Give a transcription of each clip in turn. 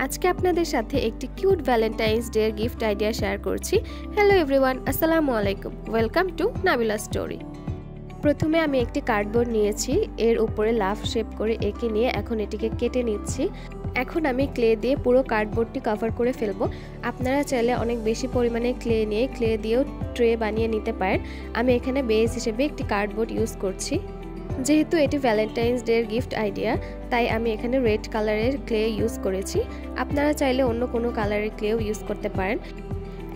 আজকে আপনাদের সাথে একটি cute Valentine's day gift idea share করছি। হ্যালো এভরিওয়ান, আসসালামু আলাইকুম, ওয়েলকাম টু নাবিলা স্টোরি। প্রথমে আমি একটি কার্ডবোর্ড নিয়েছি, এর উপরে লাভ শেপ করে এঁকে নিয়ে এখন এটিকে কেটে নিচ্ছি। এখন আমি ক্লে দিয়ে পুরো কার্ডবোর্ডটি কভার করে ফেলবো। আপনারা চাইলে অনেক বেশি পরিমাণে ক্লে নিয়ে ক্লে দিয়েও ট্রে বানিয়ে নিতে পারেন। আমি এখানে বেস হিসেবে একটি কার্ডবোর্ড ইউজ করছি। যেহেতু এটি ভ্যালেন্টাইন্স ডে এর গিফট আইডিয়া, তাই আমি এখানে রেড কালারের ক্লে ইউজ করেছি। আপনারা চাইলে অন্য কোনো কালারের ক্লেও ইউজ করতে পারেন।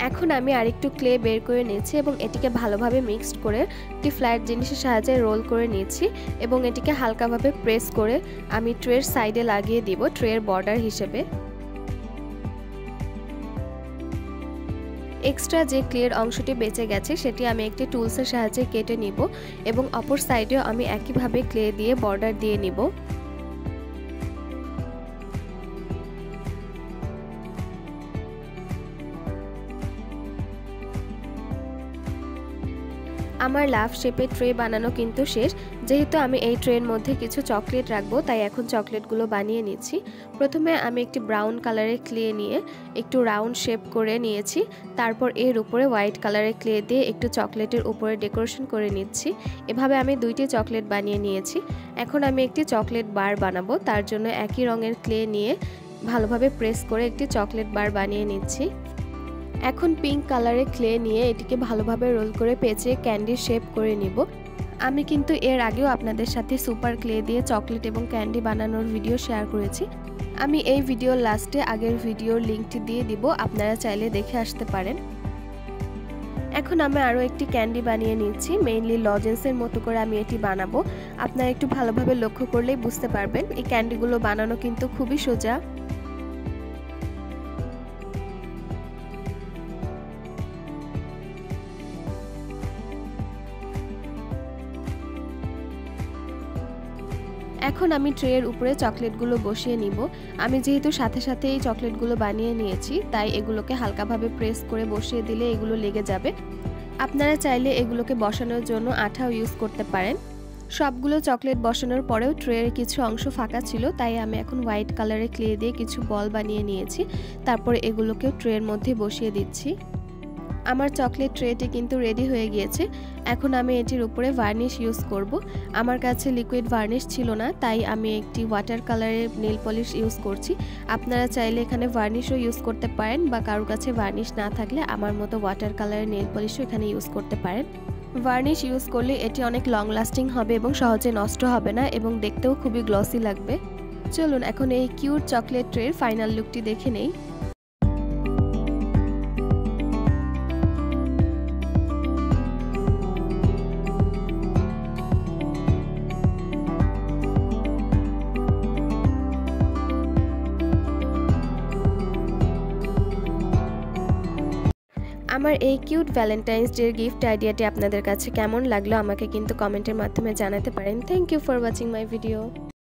এখন আমি আরেকটু ক্লে বের করে নিয়েছি এবং এটিকে ভালোভাবে মিক্সড করে একটি ফ্ল্যাট জিনিসের সাহায্যে রোল করে নিয়েছি এবং এটিকে হালকাভাবে প্রেস করে আমি ট্রের সাইডে লাগিয়ে দিব ট্রের বর্ডার হিসেবে। এক্সট্রা যে ক্লের অংশটি বেঁচে গেছে সেটি আমি একটি টুলসের সাহায্যে কেটে নিব এবং অপর সাইডেও আমি একইভাবে ক্লে দিয়ে বর্ডার দিয়ে নিব। আমার লাভ শেপের ট্রে বানানো কিন্তু শেষ। যেহেতু আমি এই ট্রের মধ্যে কিছু চকলেট রাখবো, তাই এখন চকলেটগুলো বানিয়ে নিচ্ছি। প্রথমে আমি একটি ব্রাউন কালারের ক্লে নিয়ে একটু রাউন্ড শেপ করে নিয়েছি। তারপর এর উপরে হোয়াইট কালারের ক্লে দিয়ে একটু চকলেটের উপরে ডেকোরেশন করে নিচ্ছি। এভাবে আমি দুইটি চকলেট বানিয়ে নিয়েছি। এখন আমি একটি চকলেট বার বানাবো, তার জন্য একই রঙের ক্লে নিয়ে ভালোভাবে প্রেস করে একটি চকলেট বার বানিয়ে নিচ্ছি। এখন পিঙ্ক কালারের ক্লে নিয়ে এটিকে ভালোভাবে রোল করে পেঁচে ক্যান্ডি শেপ করে নিব। আমি কিন্তু এর আগেও আপনাদের সাথে সুপার ক্লে দিয়ে চকলেট এবং ক্যান্ডি বানানোর ভিডিও শেয়ার করেছি। আমি এই ভিডিওর লাস্টে আগের ভিডিওর লিঙ্কটি দিয়ে দিব, আপনারা চাইলে দেখে আসতে পারেন। এখন আমি আরও একটি ক্যান্ডি বানিয়ে নিচ্ছি। মেইনলি লজেন্সের মতো করে আমি এটি বানাবো। আপনারা একটু ভালোভাবে লক্ষ্য করলেই বুঝতে পারবেন এই ক্যান্ডিগুলো বানানো কিন্তু খুবই সোজা। এখন আমি ট্রের উপরে চকলেটগুলো বসিয়ে নিব। আমি যেহেতু সাথে সাথে এই চকলেটগুলো বানিয়ে নিয়েছি, তাই এগুলোকে হালকাভাবে প্রেস করে বসিয়ে দিলে এগুলো লেগে যাবে। আপনারা চাইলে এগুলোকে বসানোর জন্য আঠাও ইউজ করতে পারেন। সবগুলো চকলেট বসানোর পরেও ট্রের কিছু অংশ ফাঁকা ছিল, তাই আমি এখন হোয়াইট কালারের ক্লে দিয়ে কিছু বল বানিয়ে নিয়েছি। তারপরে এগুলোকেও ট্রের মধ্যে বসিয়ে দিচ্ছি। আমার চকলেট ট্রেটি কিন্তু রেডি হয়ে গিয়েছে। এখন আমি এটির উপরে ভার্নিশ ইউজ করব। আমার কাছে লিকুইড ভার্নিশ ছিল না, তাই আমি একটি ওয়াটার কালারের নেল পলিশ ইউজ করছি। আপনারা চাইলে এখানে ভার্নিশও ইউজ করতে পারেন, বা কারোর কাছে ভার্নিশ না থাকলে আমার মতো ওয়াটার কালারের নেল পলিশও এখানে ইউজ করতে পারেন। ভার্নিশ ইউজ করলে এটি অনেক লং লাস্টিং হবে এবং সহজে নষ্ট হবে না এবং দেখতেও খুবই গ্লসি লাগবে। চলুন এখন এই কিউট চকলেট ট্রের ফাইনাল লুকটি দেখে নেই। আমার এই কিউট ভ্যালেন্টাইন্স ডে গিফট আইডিয়াটি আপনাদের কাছে কেমন লাগলো আমাকে কিন্তু কমেন্টের মাধ্যমে জানাতে পারেন। Thank you for watching my video.